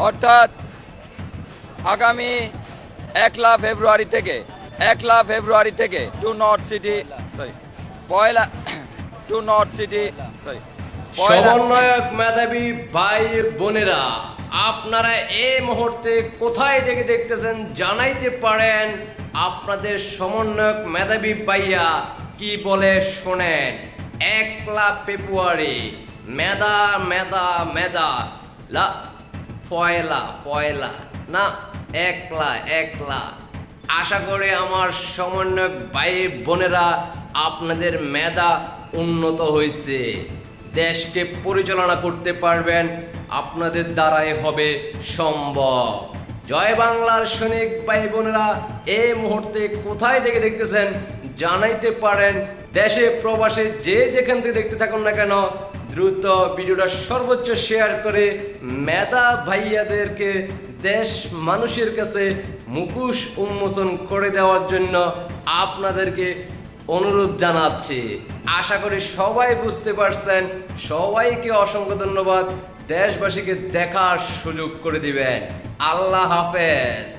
অর্থাৎ আগামী 1 ফেব্রুয়ারি থেকে টু নর্থ সিটি সমন্বয়ক মেধাবী ভাই বোনেরা, আপনারা এই মুহূর্তে কোথায় থেকে দেখতেছেন জানাইতে পারেন। আপনাদের সমন্বয়ক মেধাবী ভাইয়া কি বলে শোনেন। 1 ফেব্রুয়ারি মেধা মেধা মেধা লা ফয়লা না, 1 আশা করি আমার সমন্বয়ক ভাই বোনেরা আপনাদের মেধা উন্নত হয়েছে, দেশকে পরিচালনা করতে পারবেন, আপনাদের দ্বারাই হবে সম্ভব। জয় বাংলার সৈনিক ভাই বোনেরা, এই মুহূর্তে কোথায় থেকে দেখতেছেন জানাইতে পারেন। দেশে প্রবাসে যে যেখান থেকে দেখতে থাকুন না কেন, দ্রুত ভিডিওটা সর্বোচ্চ শেয়ার করে মেধা ভাইয়াদেরকে দেশ মানুষের কাছে মুখোশ উন্মোচন করে দেওয়ার জন্য আপনাদেরকে অনুরোধ জানাচ্ছি। আশা করি সবাই বুঝতে পারছেন। সবাইকে অসংখ্য ধন্যবাদ। দেশবাসীকে দেখার সুযোগ করে দিবেন। আল্লাহ হাফেজ।